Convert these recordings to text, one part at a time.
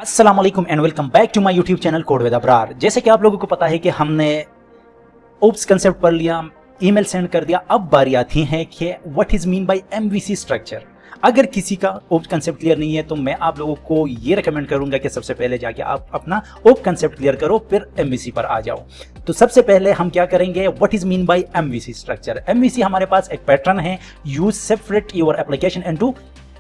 अस्सलाम वालेकुम and welcome back to my YouTube channel code with Abrar. जैसे कि आप लोगों को पता है कि हमने ओप्स कंसेप्ट पढ़ लिया, ईमेल सेंड कर दिया। अब बारी आती है कि what is mean by MVC structure. अगर किसी का ओप कंसेप्ट क्लियर नहीं है तो मैं आप लोगों को ये रेकमेंड करूंगा कि सबसे पहले जाके आप अपना ओप कंसेप्ट क्लियर करो, फिर एमवीसी पर आ जाओ। तो सबसे पहले हम क्या करेंगे, what is mean by MVC structure. MVC हमारे पास एक पैटर्न है, use separate your application into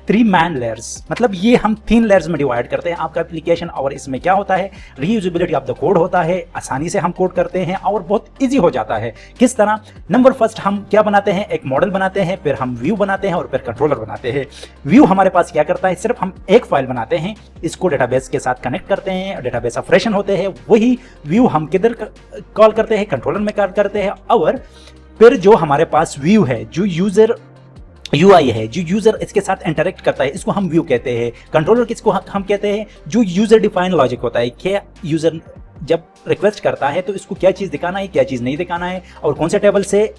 3 man layers. मतलब ये हम 3 लेयर्स में डिवाइड करते हैं आपका एप्लीकेशन। और इसमें क्या होता है, रीयूजेबिलिटी ऑफ द कोड होता है, आसानी से हम कोड करते हैं और बहुत इजी हो जाता है। किस तरह, नंबर फर्स्ट हम क्या बनाते हैं, एक मॉडल बनाते हैं, फिर हम व्यू बनाते हैं और फिर कंट्रोलर बनाते हैं। व्यू हमारे पास क्या करता है, सिर्फ हम एक फाइल बनाते हैं, इसको डेटाबेस के साथ कनेक्ट करते हैं, डेटाबेस ऑपरेशन होते हैं। वही व्यू हम किधर कॉल करते हैं, कंट्रोलर में कॉल करते हैं। और फिर जो हमारे पास व्यू है, जो यूजर यूआई है, जो यूजर इसके साथ इंटरेक्ट करता है, इसको हम व्यू कहते हैं। कंट्रोलर किसको हम कहते हैं, जो यूजर डिफाइन लॉजिक होता है कि यूजर जब रिक्वेस्ट करता है तो इसको क्या चीज दिखाना है, क्या चीज नहीं दिखाना है और कौन से टेबल से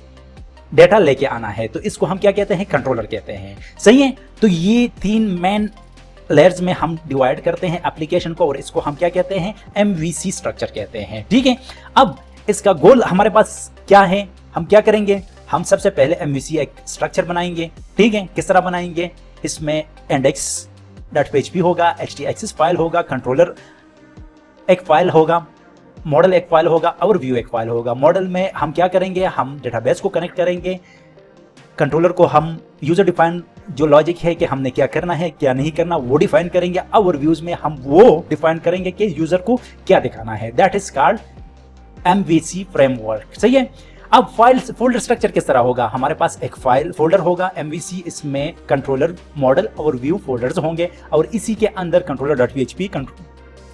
डेटा लेके आना है, तो इसको हम क्या कहते हैं, कंट्रोलर कहते हैं। सही है। तो ये 3 मेन लेयर्स में हम डिवाइड करते हैं एप्लीकेशन को और इसको हम क्या कहते हैं, एमवीसी स्ट्रक्चर कहते हैं। ठीक है। अब इसका गोल हमारे पास क्या है, हम क्या करेंगे, हम सबसे पहले एमवीसी एक स्ट्रक्चर बनाएंगे। ठीक है। किस तरह बनाएंगे, इसमें index.php होगा, htaccess फाइल होगा, कंट्रोलर एक फाइल होगा, मॉडल एक फाइल होगा और व्यू एक फाइल होगा। मॉडल में हम क्या करेंगे, हम डेटाबेस को कनेक्ट करेंगे, कंट्रोलर को हम यूजर डिफाइन जो लॉजिक है कि हमने क्या करना है क्या नहीं करना वो डिफाइन करेंगे। और व्यूज में हम वो डिफाइन करेंगे कि यूजर को क्या दिखाना है। That is called MVC framework. सही है। अब फाइल फोल्डर स्ट्रक्चर किस तरह होगा, हमारे पास एक फाइल फोल्डर होगा एमवीसी, इसमें कंट्रोलर, मॉडल और व्यू फोल्डर्स होंगे और इसी के अंदर कंट्रोलर.php,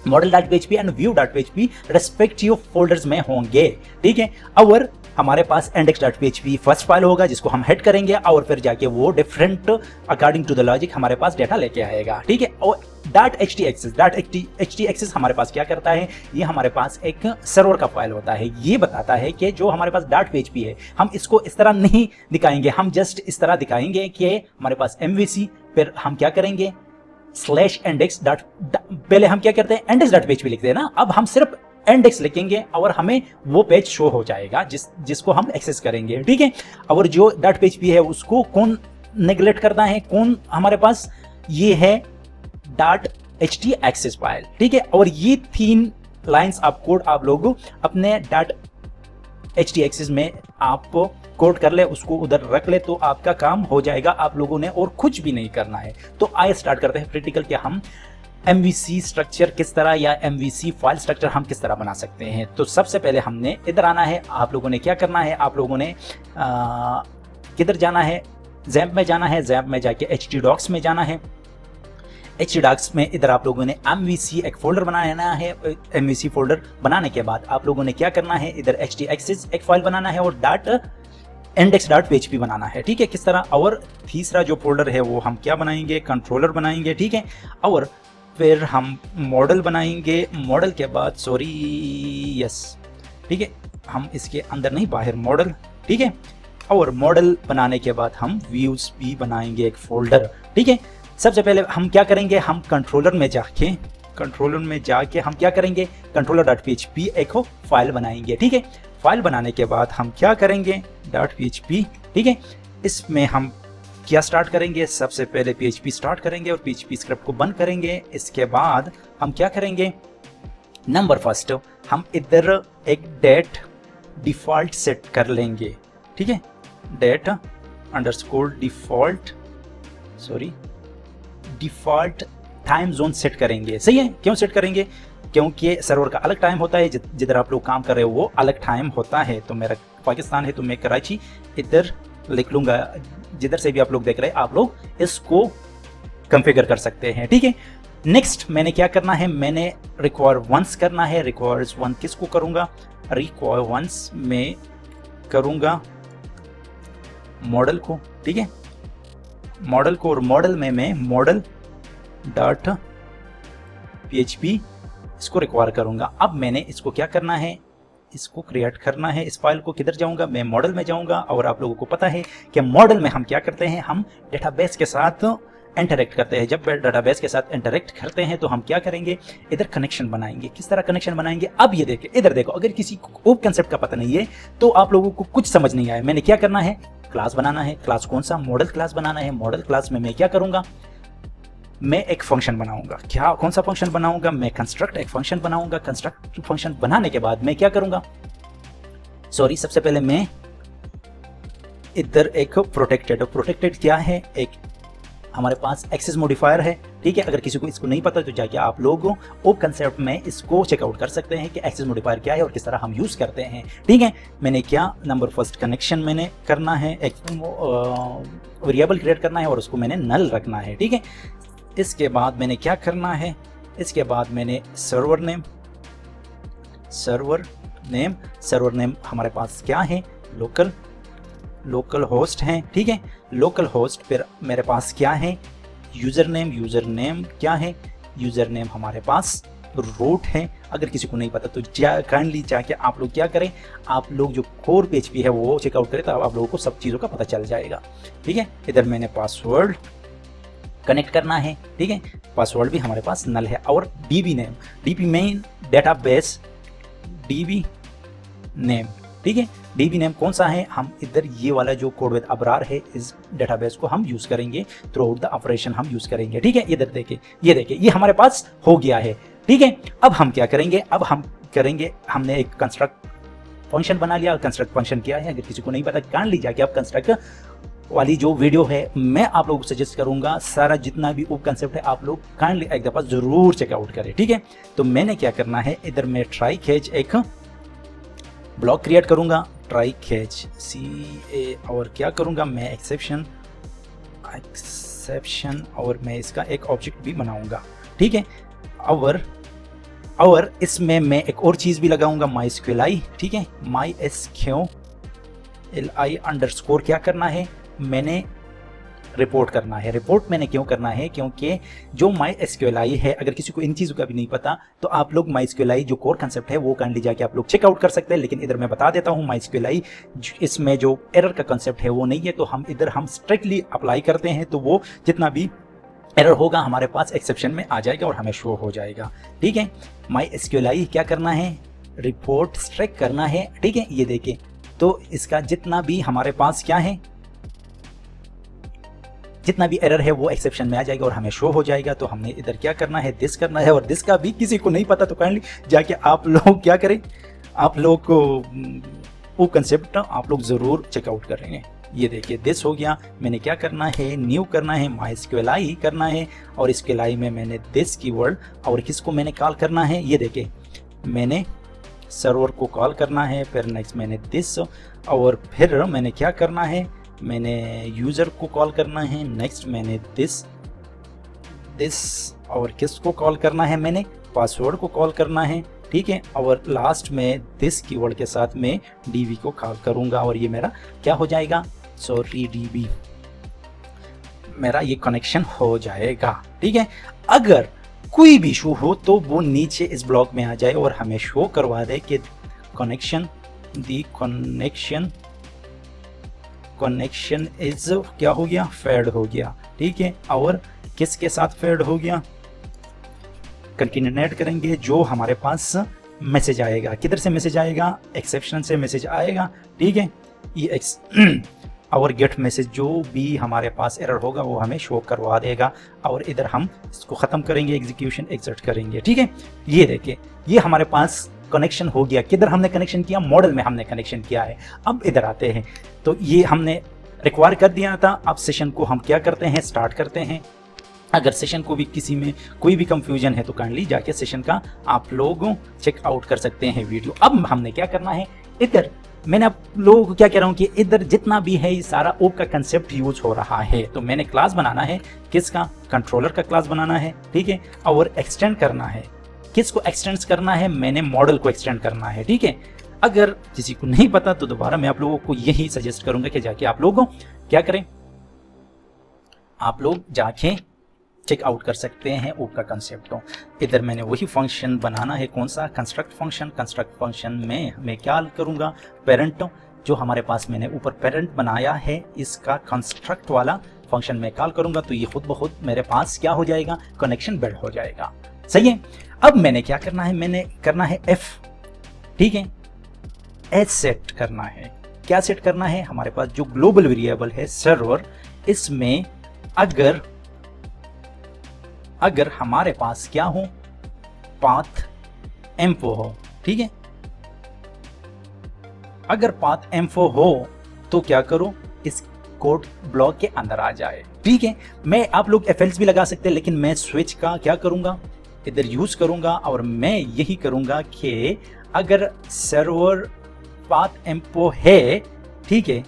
मॉडल.php एंड व्यू.php रेस्पेक्टिव फोल्डर्स में होंगे। ठीक है। और हमारे पास index.php फर्स्ट फाइल होगा जिसको हम हेड करेंगे और फिर जाके वो different according to the logic हमारे पास डेटा लेके आएगा। ठीक है। और .htaccess हमारे पास क्या करता है, ये हमारे पास एक सर्वर का फाइल होता है। ये बताता है कि जो हमारे पास .php है हम इसको इस तरह नहीं दिखाएंगे, हम जस्ट इस तरह दिखाएंगे कि हमारे पास MVC, फिर हम क्या करेंगे /index. पहले हम क्या करते हैं, index.php लिखते हैं ना, अब हम सिर्फ इंडेक्स लिखेंगे और हमें वो पेज शो हो जाएगा जिसको हम एक्सेस करेंगे। ठीक है। और जो .php है उसको कौन नेग्लेक्ट करना है, कौन हमारे पास, ये है .htaccess फाइल। ठीक है। और ये 3 लाइंस ऑफ कोड आप लोग अपने .htaccess में आप कोड कर ले, उसको उधर रख ले तो आपका काम हो जाएगा आप लोगों ने, और कुछ भी नहीं करना है। तो आइए स्टार्ट करते हैं प्रैक्टिकल कि हम एमवीसी स्ट्रक्चर किस तरह या एमवीसी फाइल स्ट्रक्चर हम किस तरह बना सकते हैं। तो सबसे पहले हमने इधर आना है, आप लोगों ने क्या करना है, आप लोगों ने किधर जाना है, ज़ैम्प में जाना है, ज़ैम्प में जाके htdocs में जाना है। htdocs में इधर आप लोगों ने एमवीसी एक फोल्डर बनाना है। एमवीसी फोल्डर बनाने के बाद आप लोगों ने क्या करना है, इधर htaccess एक फाइल बनाना है और index.php बनाना है। ठीक है। किस तरह, और तीसरा जो फोल्डर है वो हम क्या बनाएंगे, कंट्रोलर बनाएंगे। ठीक है। और फिर हम मॉडल बनाएंगे, मॉडल के बाद ठीक है, हम इसके अंदर नहीं बाहर मॉडल। ठीक है। और मॉडल बनाने के बाद हम व्यूज भी बनाएंगे एक फोल्डर। ठीक है। सबसे पहले हम क्या करेंगे, हम कंट्रोलर में जाके हम क्या करेंगे, कंट्रोलर.php एक फाइल बनाएंगे। ठीक है। फाइल बनाने के बाद हम क्या करेंगे, .php। ठीक है। इसमें हम क्या स्टार्ट करेंगे, सबसे पहले PHP स्टार्ट करेंगे और PHP स्क्रिप्ट को बंद करेंगे। इसके बाद हम क्या करेंगे, नंबर फर्स्ट हम इधर एक डेट डिफॉल्ट सेट कर लेंगे। ठीक है। Date underscore default time zone set करेंगे। सही है। क्यों सेट करेंगे, क्योंकि सर्वर का अलग टाइम होता है, जिधर आप लोग काम कर रहे हो वो अलग टाइम होता है। तो मेरा पाकिस्तान है तो मैं कराची इधर लिख लूंगा, जिधर से भी आप लोग देख रहे हैं आप लोग इसको कॉन्फ़िगर कर सकते हैं। ठीक है। नेक्स्ट मैंने क्या करना है, मैंने रिक्वायर वंस करना है। रिक्वायर्स वन किसको करूंगा, रिक्वायर वंस में करूंगा मॉडल को। ठीक है। मॉडल को, और मॉडल में मैं मॉडल.php इसको रिक्वायर करूंगा। अब मैंने इसको क्या करना है, इसको क्रिएट करना है। इस फाइल को किधर जाऊंगा, मैं मॉडल में जाऊंगा। और आप लोगों को पता है कि मॉडल में हम क्या करते हैं, हम डेटाबेस के साथ इंटरेक्ट करते हैं, जब डेटाबेस के साथ इंटरेक्ट करते हैं तो हम क्या करेंगे, इधर कनेक्शन बनाएंगे। किस तरह कनेक्शन बनाएंगे, अब ये देखिए, इधर देखो, अगर किसी को ओप कंसेप्ट का पता नहीं है तो आप लोगों को कुछ समझ नहीं आया, मैंने क्या करना है, क्लास बनाना है। क्लास कौन सा, मॉडल क्लास बनाना है। मॉडल क्लास में मैं क्या करूंगा, मैं एक फंक्शन बनाऊंगा। क्या, कौन सा फंक्शन बनाऊंगा, मैं कंस्ट्रक्ट एक फंक्शन बनाऊंगा। कंस्ट्रक्ट फंक्शन बनाने के बाद मैं क्या करूंगा, सॉरी, सबसे पहले मैं इधर एक प्रोटेक्टेड क्या है, एक हमारे पास एक्सेस मॉडिफायर है, ठीक है। अगर किसी को इसको नहीं पता तो जाके आप लोग ओप कंसेप्ट में इसको चेकआउट कर सकते हैं कि एक्सेस मॉडिफायर क्या है और किस तरह हम यूज करते हैं, ठीक है। मैंने क्या, नंबर फर्स्ट कनेक्शन मैंने करना है, एक वेरिएबल क्रिएट करना है और उसको मैंने नल रखना है, ठीक है। इसके बाद मैंने क्या करना है, इसके बाद मैंने सर्वर नेम हमारे पास क्या है, लोकल होस्ट है, ठीक है। लोकल होस्ट, फिर मेरे पास क्या है, यूजर नेम क्या है, यूजर नेम हमारे पास रूट है। अगर किसी को नहीं पता तो काइंडली जाके आप लोग क्या करें, आप लोग जो कोर PHP है वो चेकआउट करें, तो आप लोगों को सब चीज़ों का पता चल जाएगा, ठीक है। इधर मैंने पासवर्ड कनेक्ट करना है, ठीक है। पासवर्ड भी हमारे पास नल है। और DB main database DB name, ठीक है। DB नेम कौन सा है, हम इधर ये वाला जो कोड विद अबरार है, इस डेटाबेस को हम यूज करेंगे, थ्रू आउट द ऑपरेशन हम यूज करेंगे, ठीक है। इधर देखिए, ये देखिए, ये हमारे पास हो गया है, ठीक है। अब हम क्या करेंगे, अब हम करेंगे, हमने एक कंस्ट्रक्ट फंक्शन बना लिया। कंस्ट्रक्ट फंक्शन क्या है, अगर किसी को नहीं पता कान ली जाके आप कंस्ट्रक्ट वाली जो वीडियो है मैं आप लोगों को सजेस्ट करूंगा, सारा जितना भी ओप कंसेप्ट है आप लोग काइंडली एक दफा जरूर चेकआउट करें, ठीक है। तो मैंने क्या करना है, इधर मैं ट्राई कैच एक ब्लॉक क्रिएट करूंगा, ट्राई कैच CA, और क्या करूंगा मैं, एक्सेप्शन और मैं इसका एक ऑब्जेक्ट भी बनाऊंगा, ठीक है। और इसमें मैं एक और चीज भी लगाऊंगा, MySQLi, ठीक है। MySQLi अंडरस्कोर क्या करना है, मैंने रिपोर्ट करना है। रिपोर्ट मैंने क्यों करना है, क्योंकि जो MySQLi है, अगर किसी को इन चीज़ों का भी नहीं पता तो आप लोग MySQLi जो कोर कंसेप्ट है वो काइंडली जाके आप लोग चेकआउट कर सकते हैं। लेकिन इधर मैं बता देता हूँ, MySQLi इसमें जो एरर का कंसेप्ट है वो नहीं है, तो हम इधर हम स्ट्रिक्टली अप्लाई करते हैं, तो वो जितना भी एरर होगा हमारे पास एक्सेप्शन में आ जाएगा और हमें शो हो जाएगा, ठीक है। MySQLi क्या करना है, रिपोर्ट स्ट्रिक करना है, ठीक है। ये देखिए, तो इसका जितना भी हमारे पास क्या है, जितना भी एरर है वो एक्सेप्शन में आ जाएगा और हमें शो हो जाएगा। तो हमने इधर क्या करना है, दिस करना है। और दिस का भी किसी को नहीं पता तो काइंडली जाके आप लोग क्या करें, आप लोग को वो कंसेप्ट आप लोग जरूर चेकआउट करेंगे। ये देखिए, दिस हो गया। मैंने क्या करना है, न्यू करना है, MySQLi करना है, और SQLi में मैंने दिस कीवर्ड और किसको मैंने कॉल करना है, ये देखिए, मैंने सर्वर को कॉल करना है, फिर नेक्स्ट मैंने दिस, और फिर मैंने क्या करना है, मैंने यूज़र को कॉल करना है, नेक्स्ट मैंने दिस और किसको कॉल करना है, मैंने पासवर्ड को कॉल करना है, ठीक है। और लास्ट में दिस कीवर्ड के साथ मैं DB को कॉल करूंगा और ये मेरा क्या हो जाएगा, सॉरी DB, मेरा ये कनेक्शन हो जाएगा, ठीक है। अगर कोई भी इशू हो तो वो नीचे इस ब्लॉक में आ जाए और हमें शो करवा दे कि कनेक्शन इज क्या हो गया, फेड हो गया, ठीक है। और किसके साथ फेड हो गया, कंटिन्यूट करेंगे, जो हमारे पास मैसेज आएगा, किधर से मैसेज आएगा, एक्सेप्शन से मैसेज आएगा, ठीक है। ये और गेट मैसेज जो भी हमारे पास एरर होगा वो हमें शो करवा देगा, और इधर हम इसको ख़त्म करेंगे, एग्जीक्यूशन एग्जिट करेंगे, ठीक है। ये देखिए, ये हमारे पास कनेक्शन हो गया। किधर हमने कनेक्शन किया, मॉडल में हमने कनेक्शन किया है। अब इधर आते हैं, तो ये हमने रिक्वायर कर दिया था। अब सेशन को हम क्या करते हैं, स्टार्ट करते हैं। अगर सेशन को भी किसी में कोई भी कंफ्यूजन है तो काइंडली जाके सेशन का आप लोग चेक आउट कर सकते हैं वीडियो। अब हमने क्या करना है, इधर मैंने आप लोगों को क्या कह रहा हूँ कि इधर जितना भी है ये सारा ओप का कंसेप्ट यूज हो रहा है। तो मैंने क्लास बनाना है, किसका, कंट्रोलर का क्लास बनाना है, ठीक है। और एक्सटेंड करना है, किसको एक्सटेंड करना है, मैंने मॉडल को एक्सटेंड करना है, ठीक है। अगर किसी को नहीं पता तो दोबारा मैं आप लोगों को यही सजेस्ट करूंगा कि जाके आप लोग क्या करें, आप लोग जाके चेक आउट कर सकते हैं ओप का कंसेप्ट। तो इधर मैंने वही फंक्शन बनाना है, कौन सा, कंस्ट्रक्ट फंक्शन। कंस्ट्रक्ट फंक्शन में मैं क्या करूंगा, पेरेंट, जो हमारे पास मैंने ऊपर पेरेंट बनाया है इसका कंस्ट्रक्ट वाला फंक्शन में कॉल करूंगा तो ये खुद ब खुद मेरे पास क्या हो जाएगा, कनेक्शन बिल्ड हो जाएगा। सही है। अब मैंने क्या करना है, मैंने करना है F, ठीक है, एज सेट करना है। क्या सेट करना है, हमारे पास जो ग्लोबल वेरिएबल है सर्वर, इसमें अगर हमारे पास क्या हो, पाथ M4 हो, ठीक है, अगर पाथ M4 हो तो क्या करो, इस कोड ब्लॉक के अंदर आ जाए, ठीक है। मैं आप लोग FLs भी लगा सकते हैं, लेकिन मैं स्विच का क्या करूंगा, इधर यूज करूंगा और मैं यही करूंगा कि अगर सर्वर पाथ M4 है, ठीक है,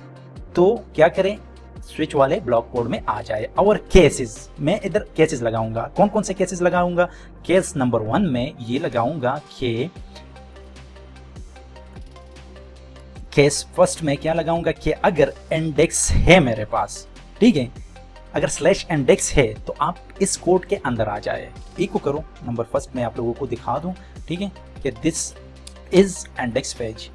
तो क्या करें, स्विच वाले ब्लॉक कोड में आ जाए। और केसेस, मैं इधर केसेस लगाऊंगा। कौन कौन से केसेस लगाऊंगा, केस नंबर 1 में ये लगाऊंगा कि केस फर्स्ट में क्या लगाऊंगा कि अगर इंडेक्स है मेरे पास, ठीक है, अगर /इंडेक्स है तो आप इस कोड के अंदर आ जाए। इको करो नंबर फर्स्ट में आप लोगों को दिखा दूं, ठीक है, कि दिस इज इंडेक्स पेज,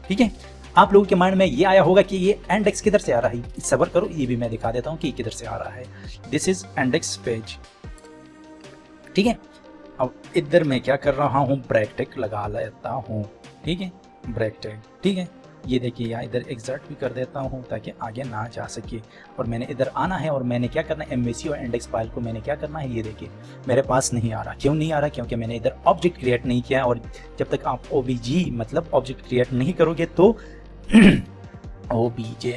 ठीक है। आप लोगों के माइंड में ये आया होगा कि ये इंडेक्स किधर से आ रहा है, सब्र करो, ये भी मैं दिखा देता हूं कि किधर से आ रहा है। दिस इज इंडेक्स पेज, ठीक है। अब इधर मैं क्या कर रहा हूं, ब्रेक टैग लगा लेता हूं, ठीक है, ब्रेक टैग, ठीक है। ये देखिए यहाँ इधर एग्जर्ट भी कर देता हूँ ताकि आगे ना जा सके। और मैंने इधर आना है और मैंने क्या करना है, MVC और इंडेक्स फाइल को मैंने क्या करना है, ये देखिए मेरे पास नहीं आ रहा। क्यों नहीं आ रहा, क्योंकि मैंने इधर ऑब्जेक्ट क्रिएट नहीं किया। और जब तक आप OBJ मतलब ऑब्जेक्ट क्रिएट नहीं करोगे तो OBJ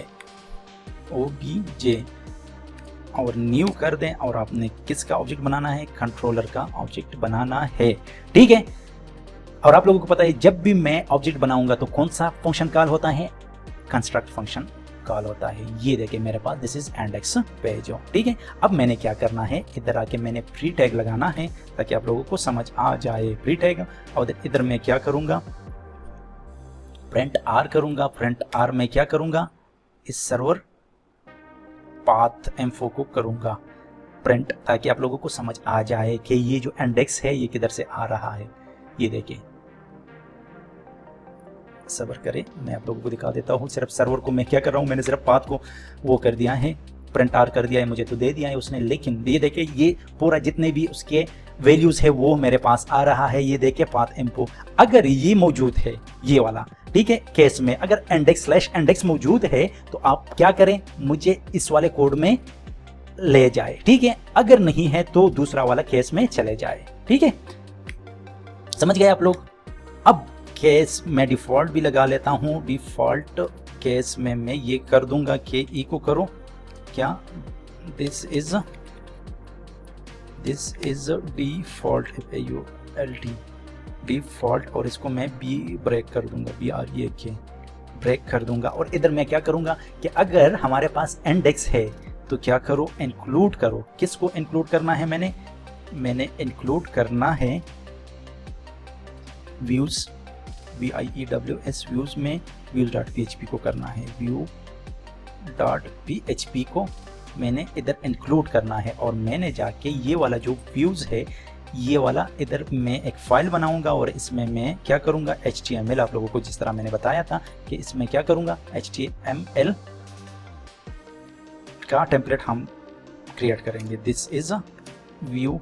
और न्यू कर दें, और आपने किसका ऑब्जेक्ट बनाना है, कंट्रोलर का ऑब्जेक्ट बनाना है, ठीक है। और आप लोगों को पता है जब भी मैं ऑब्जेक्ट बनाऊंगा तो कौन सा फंक्शन कॉल होता है, कंस्ट्रक्ट फंक्शन कॉल होता है। ये देखिए मेरे पास दिस इज इंडेक्स पेज हो, ठीक है। अब मैंने क्या करना है, इधर आके मैंने प्री टैग लगाना है ताकि आप लोगों को समझ आ जाए प्री टैग। और इधर मैं क्या करूंगा, प्रिंट आर करूंगा। प्रिंट आर में क्या करूंगा, इस सर्वर पाथ M4 को करूंगा प्रिंट, ताकि आप लोगों को समझ आ जाए कि ये जो इंडेक्स है ये किधर से आ रहा है। ये देखिए, सब्र करें, मैं आप लोगों को दिखा देता हूँ। सिर्फ सर्वर को मैं क्या कर रहा हूँ, मैंने सिर्फ पाथ को वो कर दिया है, प्रिंट आर कर दिया है, मुझे तो दे दिया है उसने। लेकिन ये देखिए ये पूरा जितने भी उसके वैल्यूज है वो मेरे पास आ रहा है। ये देखिए पाथ M4 अगर ये मौजूद है, ये वाला, ठीक है, केस में अगर इंडेक्स मौजूद है तो आप क्या करें, मुझे इस वाले कोड में ले जाए, ठीक है। अगर नहीं है तो दूसरा वाला केस में चले जाए, ठीक है। समझ गए आप लोग। अब केस मैं डिफॉल्ट भी लगा लेता हूं। डिफॉल्ट केस में मैं ये कर दूंगा कि इको करो क्या, दिस इज डिफॉल्ट डिफॉल्ट, और इसको मैं बी ब्रेक कर दूंगा, BREAK ब्रेक कर दूंगा। और इधर मैं क्या करूंगा कि अगर हमारे पास इंडेक्स है तो क्या करो, इंक्लूड करो। किसको इंक्लूड करना है, मैंने इंक्लूड करना है व्यूज, VIEWS व्यूज में views.php को करना है, view.php को मैंने इधर इंक्लूड करना है। और मैंने जाके ये वाला जो व्यूज है, ये वाला इधर मैं एक फाइल बनाऊंगा और इसमें मैं क्या करूंगा, HTML, आप लोगों को जिस तरह मैंने बताया था कि इसमें क्या करूंगा, HTML का टेम्पलेट हम क्रिएट करेंगे। This is a view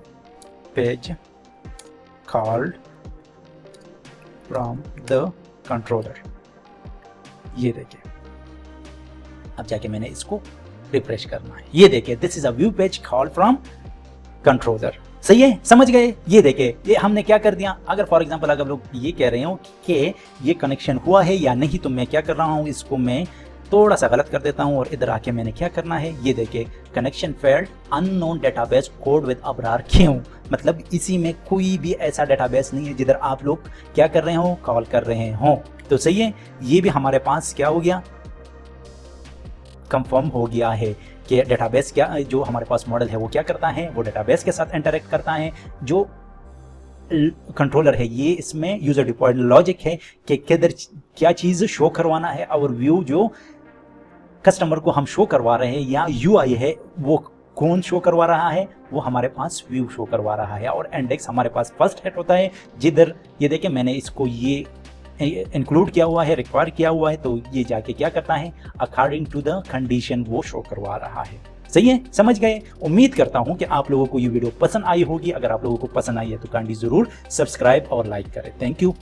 page called from the controller. ये देखिए, अब जाके मैंने इसको रिफ्रेश करना है। ये देखिए this is a view page called from controller. सही है, समझ गए। ये देखिए ये हमने क्या कर दिया। अगर फॉर एग्जांपल अगर लोग ये कह रहे हो कि ये कनेक्शन हुआ है या नहीं, तो मैं क्या कर रहा हूँ, इसको मैं थोड़ा सा गलत कर देता हूँ और इधर आके मैंने क्या करना है, ये देखिए connection failed, unknown database code with Abrar. क्यों, मतलब इसी में कोई भी ऐसा डेटाबेस नहीं है जिधर आप लोग क्या कर रहे हो, कॉल कर रहे हो। तो सही है, ये भी हमारे पास क्या हो गया, कंफर्म हो गया है कि डेटाबेस क्या, जो हमारे पास मॉडल है वो क्या करता है, वो डेटाबेस के साथ इंटरेक्ट करता है। जो कंट्रोलर है ये इसमें यूजर डिप्लॉयड लॉजिक है कि किधर क्या चीज शो करवाना है, और व्यू जो कस्टमर को हम शो करवा रहे हैं या UI है वो कौन शो करवा रहा है, वो हमारे पास व्यू शो करवा रहा है। और इंडेक्स हमारे पास फर्स्ट हेड होता है, जिधर ये देखिए मैंने इसको ये इंक्लूड किया हुआ है, रिक्वायर किया हुआ है, तो ये जाके क्या करता है, अकॉर्डिंग टू द कंडीशन वो शो करवा रहा है। सही है, समझ गए। उम्मीद करता हूं कि आप लोगों को ये वीडियो पसंद आई होगी। अगर आप लोगों को पसंद आई है तो काइंडली जरूर सब्सक्राइब और लाइक करें। Thank you.